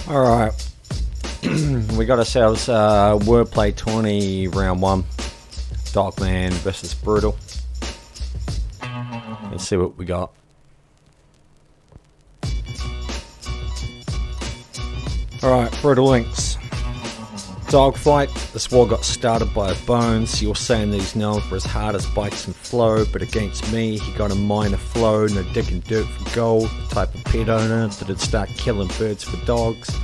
Alright, we got ourselves Wordplay 20 round 1, Dawgman versus Brutal. Let's see what we got. Alright, Brutal Lynx. Dogfight. This war got started by a bones. You're saying that he's known for his hardest bites and flow, but against me he got a minor flow. No digging dirt for gold. The type of pet owner that'd start killing birds for dogs.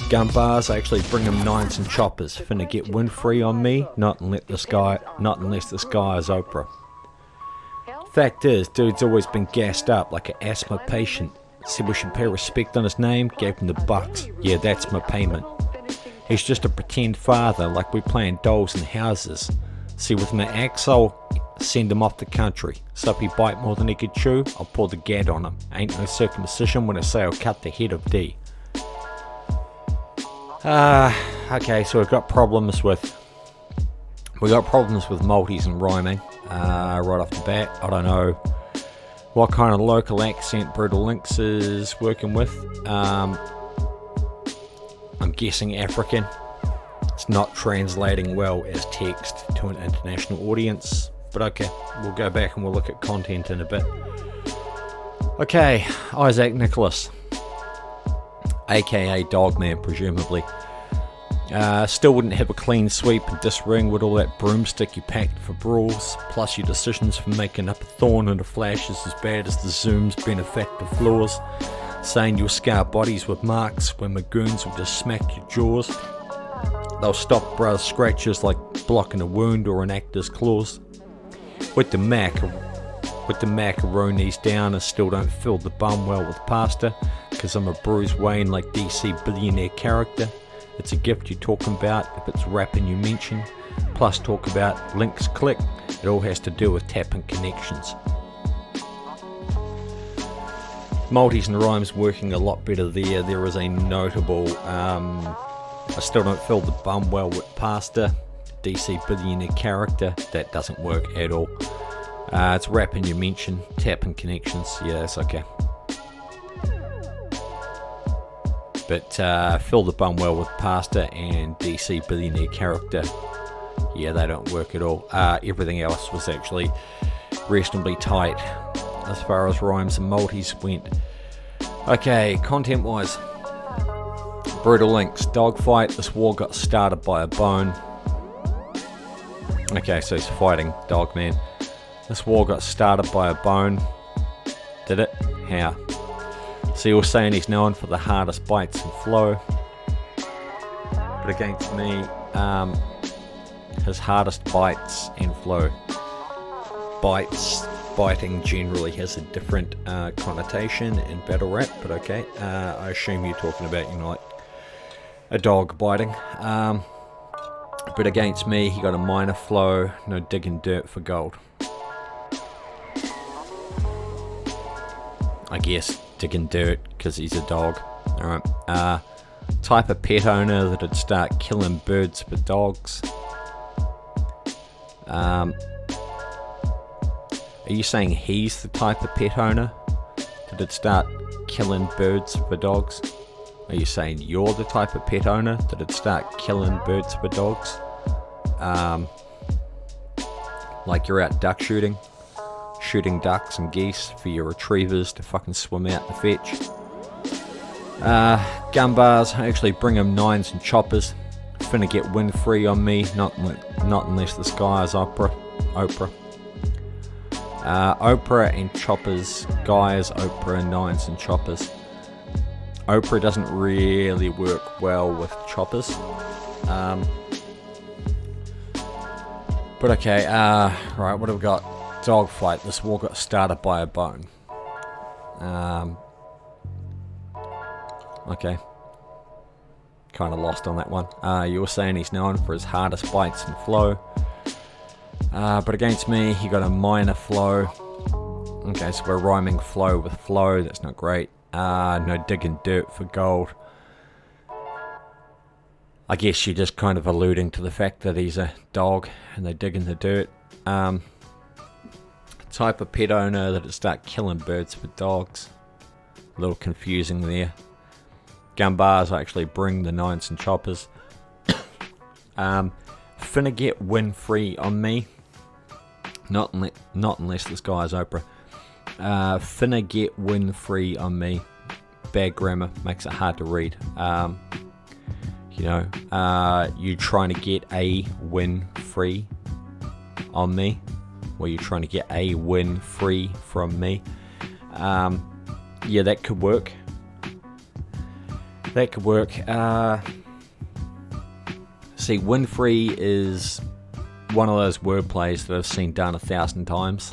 Gun bars, I actually bring him nines and choppers. Finna get Winfrey on me, not unless this guy is Oprah. Fact is, dude's always been gassed up like an asthma patient. Said we should pay respect on his name, gave him the bucks. Yeah, that's my payment. He's just a pretend father, like we playing dolls in houses. See, with my axe, I'll send him off the country. So if he bite more than he could chew, I'll pull the gad on him. Ain't no circumcision when I say I'll cut the head of D. Okay, so we've got problems with multis and rhyming right off the bat. I don't know what kind of local accent Brutal Lynx is working with. I'm guessing African. It's not translating well as text to an international audience, but okay, we'll go back and we'll look at content in a bit. Okay, Isaac Nicholas, aka Dawgman, presumably. Still wouldn't have a clean sweep in this ring with all that broomstick you packed for brawls, plus your decisions for making up a thorn in a flash is as bad as the Zoom's benefactor flaws. Saying you'll scar bodies with marks when my goons will just smack your jaws. They'll stop brother scratches like blocking a wound or an actor's claws. With the macaronis down, I still don't fill the bum well with pasta, cause I'm a Bruce Wayne like DC billionaire character. It's a gift you're talking about if it's rapping you mention. Plus talk about Lynx click, it all has to do with tapping connections. Multis and rhymes working a lot better there. There is a notable, I still don't fill the bum well with pasta. DC billionaire character, that doesn't work at all. It's rapping you mention, tapping connections, yeah, that's okay. But fill the bum well with pasta and DC billionaire character, yeah, they don't work at all. Everything else was actually reasonably tight as far as rhymes and multis went. Okay, content wise, Brutal Lynx, dogfight. This war got started by a bone. Okay, so he's fighting Dawgman. This war got started by a bone. Did it? How? So you're saying he's known for the hardest bites and flow, but against me, his hardest bites and flow. Biting generally has a different connotation in battle rap, but okay. I assume you're talking about, like a dog biting. But against me, he got a minor flow, no digging dirt for gold. I guess digging dirt because he's a dog. Alright. Type of pet owner that'd start killing birds for dogs. Are you saying he's the type of pet owner that'd start killing birds for dogs? Are you saying you're the type of pet owner that'd start killing birds for dogs? Like you're out duck shooting ducks and geese for your retrievers to fucking swim out and fetch. Gun bars, I actually bring him nines and choppers. Finna get Winfrey on me, not unless this guy is Oprah. Oprah and choppers, guys, Oprah and nines and choppers. Oprah doesn't really work well with choppers. But okay, right, what have we got? Dogfight, this war got started by a bone. Okay. Kind of lost on that one. You were saying he's known for his hardest bites and flow. But against me, he got a minor flow. Okay, so we're rhyming flow with flow. That's not great. No digging dirt for gold. I guess you're just kind of alluding to the fact that he's a dog and they dig in the dirt. Type of pet owner that'd start killing birds for dogs. A little confusing there. gun bars actually bring the nines and choppers. Finna get win free on me. Not unless this guy is Oprah. Finna get win free on me. Bad grammar makes it hard to read. You trying to get a win free on me, or you trying to get a win free from me. Yeah, that could work. See, win free is one of those wordplays that I've seen done 1,000 times.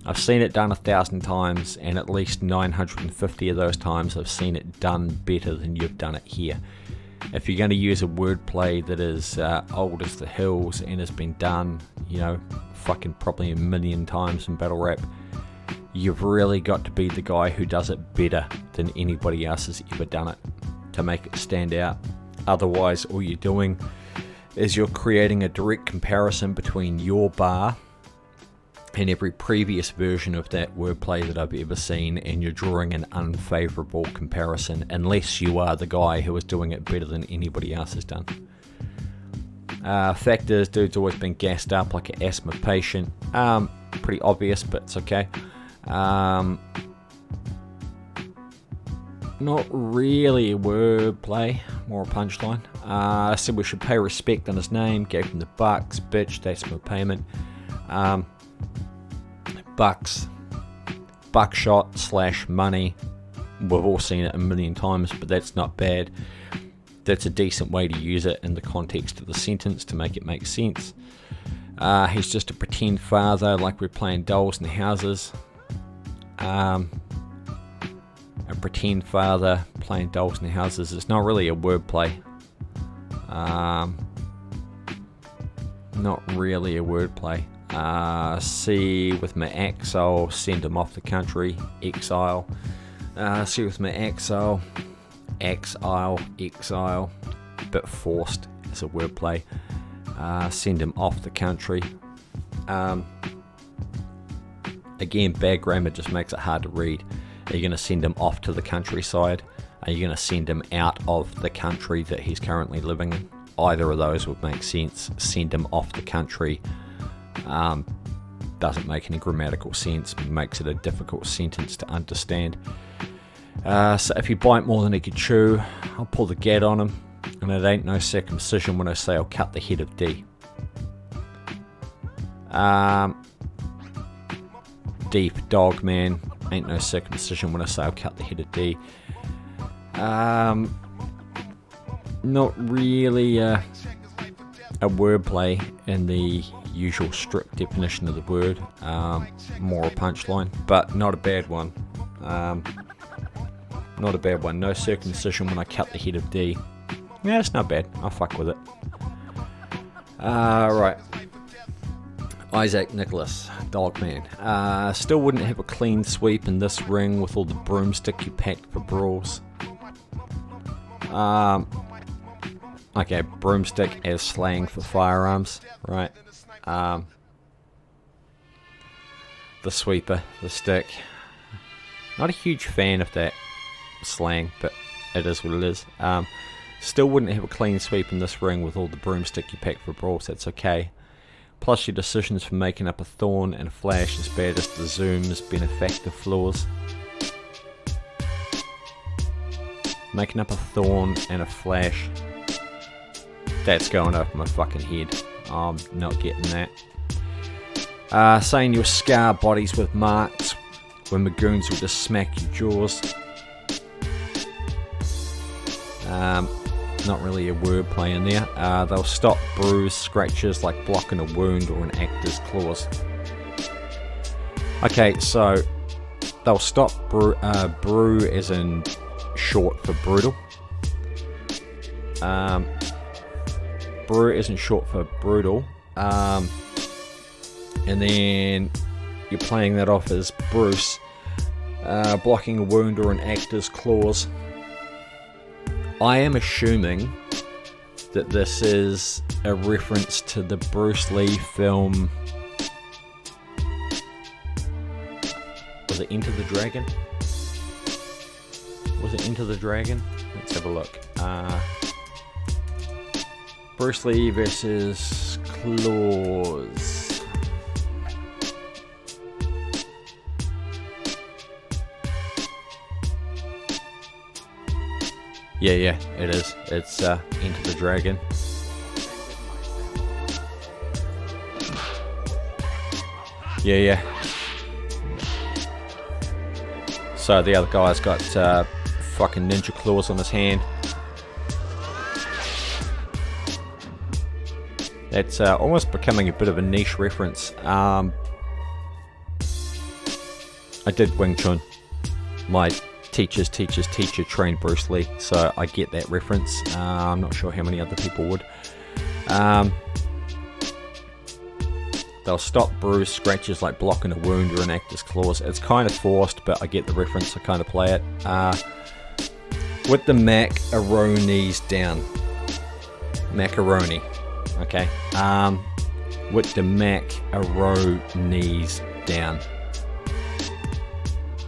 I've seen it done 1,000 times, and at least 950 of those times I've seen it done better than you've done it here. If you're going to use a wordplay that is old as the hills and has been done, fucking probably a million times in battle rap, you've really got to be the guy who does it better than anybody else has ever done it to make it stand out. Otherwise, all you're doing is you're creating a direct comparison between your bar and every previous version of that wordplay that I've ever seen, and you're drawing an unfavourable comparison unless you are the guy who is doing it better than anybody else has done. Fact is, dude's always been gassed up like an asthma patient. Pretty obvious, but it's okay. Not really a wordplay, more a punchline. I said we should pay respect on his name, gave him the bucks, bitch, that's my payment. Bucks, buckshot / money. We've all seen it a million times, but that's not bad. That's a decent way to use it in the context of the sentence to make it make sense. He's just a pretend father, like we're playing dolls in the houses. A pretend father playing dolls in the houses. It's not really a wordplay. Not really a wordplay. See with my ex, I'll send him off the country. Exile. See with my exile. Exile. Bit forced as a wordplay. Send him off the country. Again, bad grammar just makes it hard to read. Are you going to send him off to the countryside? Are you going to send him out of the country that he's currently living in? Either of those would make sense. Send him off the country doesn't make any grammatical sense. Makes it a difficult sentence to understand. So if you bite more than he could chew, I'll pull the gat on him. And it ain't no circumcision when I say I'll cut the head of D. Deep Dawgman. Ain't no circumcision when I say I'll cut the head of D. Not really a wordplay in the usual strict definition of the word. More a punchline, but not a bad one. Not a bad one. No circumcision when I cut the head of D. Yeah, it's not bad. I'll fuck with it. Right. Isaac Nicholas, Dawgman. Still wouldn't have a clean sweep in this ring with all the broomstick you packed for brawls. Okay, broomstick as slang for firearms, right? The sweeper, the stick. Not a huge fan of that slang, but it is what it is. Still wouldn't have a clean sweep in this ring with all the broomstick you packed for brawls, that's okay. Plus your decisions for making up a thorn and a flash as bad as the Zoom's benefactor flaws. Making up a thorn and a flash. That's going over my fucking head. I'm not getting that. Saying you'll scar bodies with marks when Magoons will just smack your jaws. Not really a wordplay in there. They'll stop bruise scratches like blocking a wound or an actor's claws. Okay, so they'll stop brew as in short for brutal. Brew isn't short for brutal. And then you're playing that off as Bruce blocking a wound or an actor's claws. I am assuming that this is a reference to the Bruce Lee film. Was it Enter the Dragon? Was it Enter the Dragon? Let's have a look. Bruce Lee versus Claws. Yeah, it is. It's Enter the Dragon. Yeah. So the other guy's got fucking ninja claws on his hand. That's almost becoming a bit of a niche reference. I did Wing Chun. My teacher's teacher trained Bruce Lee, so I get that reference. I'm not sure how many other people would. They'll stop bruise, scratches like blocking a wound or an actor's claws. It's kind of forced, but I get the reference. I kind of play it. With the macaronis down. Macaroni. Okay. With the macaronis down.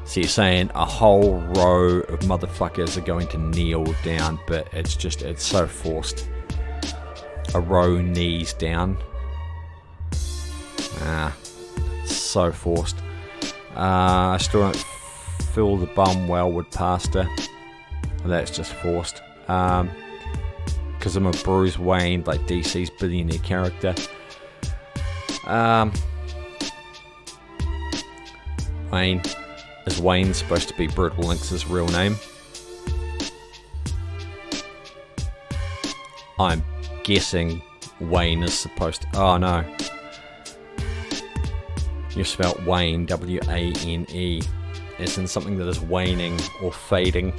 So you're saying a whole row of motherfuckers are going to kneel down, but it's so forced. A row knees down. So forced. I still don't fill the bum well with pasta. That's just forced. Because I'm a Bruce Wayne, like DC's billionaire character. Wayne. Is Wayne supposed to be Brutal Lynx's real name? I'm guessing Wayne is supposed to... Oh no. You spelt Wayne, W-A-N-E, as in something that is waning or fading.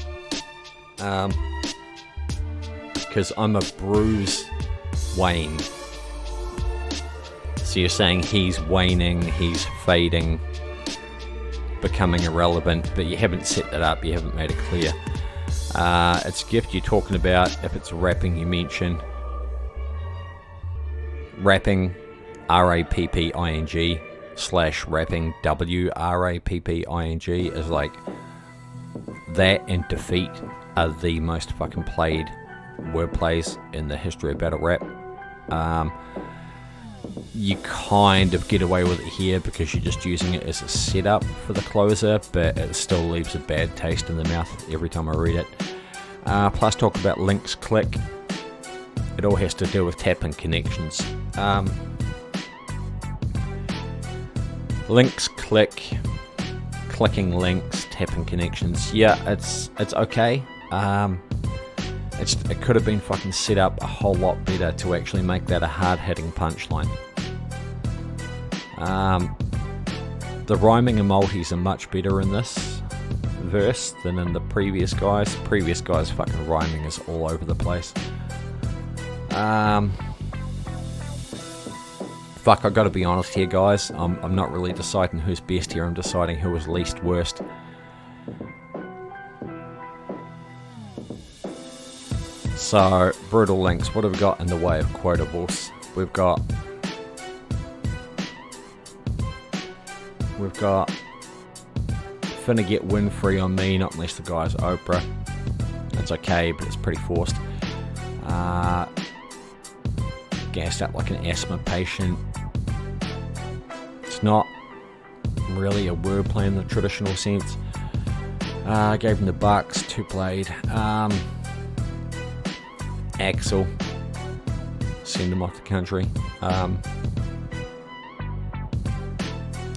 Because I'm a Bruce Wayne. So you're saying he's waning, he's fading, becoming irrelevant, but you haven't set that up, you haven't made it clear. It's a gift you're talking about. If it's rapping, you mention rapping, R-A-P-P-I-N-G / rapping, W-R-A-P-P-I-N-G, is like that and Defeat are the most fucking played wordplays in the history of battle rap. You kind of get away with it here because you're just using it as a setup for the closer, but it still leaves a bad taste in the mouth every time I read it. Plus talk about Lynx click. It all has to do with tapping connections. Lynx click, clicking links, tapping connections. Yeah, it's okay. It could have been fucking set up a whole lot better to actually make that a hard-hitting punchline. The rhyming and multis are much better in this verse than in the previous guys. Previous guys' fucking rhyming is all over the place. Fuck, I gotta be honest here, guys. I'm not really deciding who's best here. I'm deciding who is least worst. So, Brutal Lynx, what have we got in the way of quotables? We've got finna get Winfrey on me, not unless the guy's Oprah. It's okay, but it's pretty forced. Gassed up like an asthma patient. It's not really a wordplay in the traditional sense. Gave him the bucks, 2 played. Axel, send him off the country.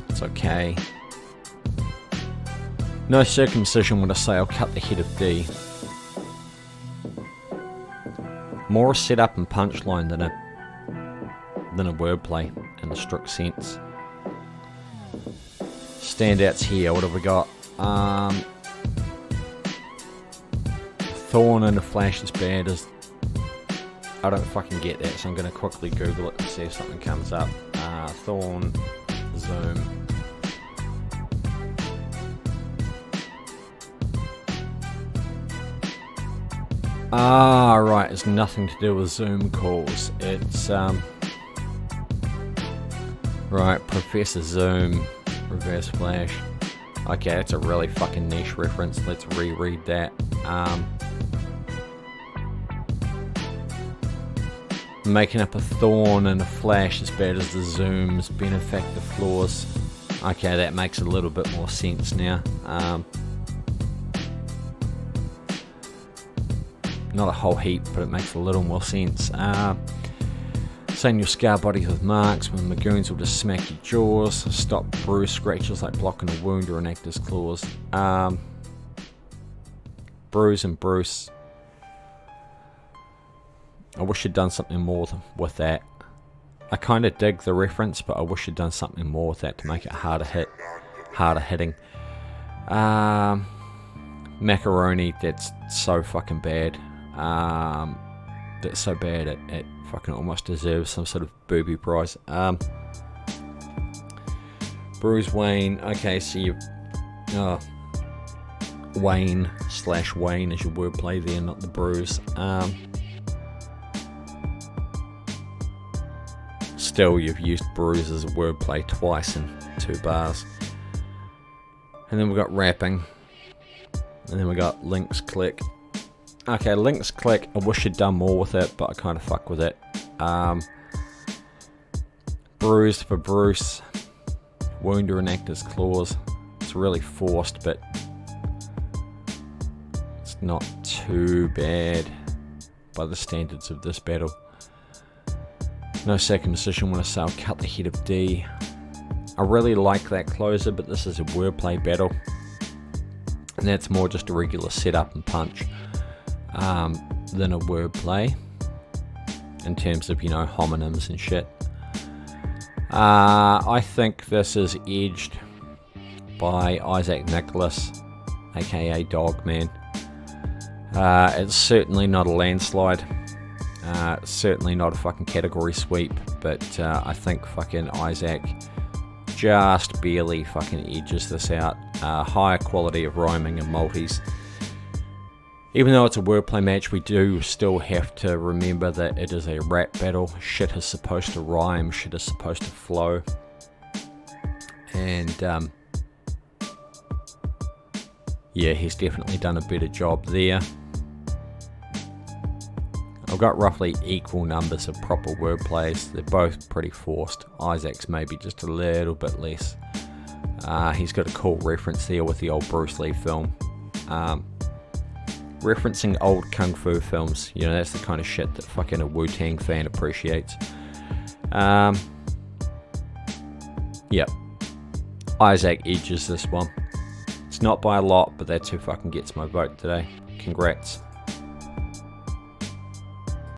It's okay. No circumcision when I say I'll cut the head of D. More a setup and punchline than a wordplay in the strict sense. Standouts here, what have we got? Thorn in a flash is bad as... I don't fucking get that, so I'm going to quickly Google it and see if something comes up. Thorn, Zoom. Right, it's nothing to do with Zoom calls. It's, right, Professor Zoom, reverse flash. Okay, that's a really fucking niche reference. Let's reread that. Making up a thorn and a flash as bad as the zooms, benefactor flaws. Okay, that makes a little bit more sense now. Not a whole heap, but it makes a little more sense. Saying your scar bodies with marks when Magoons will just smack your jaws. Stop bruise scratches like blocking a wound or an actor's claws. Bruise and Bruce. I wish you'd done something more with that. I kind of dig the reference, but I wish you'd done something more with that to make it harder hitting. Macaroni, that's so fucking bad. That's so bad it fucking almost deserves some sort of booby prize. Bruce Wayne, okay, so you Wayne / Wayne is your wordplay there, not the bruise. Still, you've used bruise as a wordplay twice in 2 bars. And then we've got rapping. And then we got Lynx click. Okay, Lynx click, I wish you'd done more with it, but I kind of fuck with it. Bruised for Bruce. Wound or an actor's claws. It's really forced, but it's not too bad by the standards of this battle. No second decision when I say I'll cut the head of D. I really like that closer, but this is a wordplay battle. And that's more just a regular setup and punch than a wordplay. In terms of, homonyms and shit. I think this is edged by Isaac Nicholas, aka Dawgman. It's certainly not a landslide. Certainly not a fucking category sweep, but I think fucking Isaac just barely fucking edges this out. Higher quality of rhyming and multis. Even though it's a wordplay match, we do still have to remember that it is a rap battle. Shit is supposed to rhyme, shit is supposed to flow. And yeah, he's definitely done a better job there. I've got roughly equal numbers of proper wordplays. They're both pretty forced. Isaac's maybe just a little bit less. He's got a cool reference there with the old Bruce Lee film. Referencing old kung fu films, that's the kind of shit that fucking a Wu-Tang fan appreciates. Yep. Isaac edges this one. It's not by a lot, but that's who fucking gets my vote today. Congrats.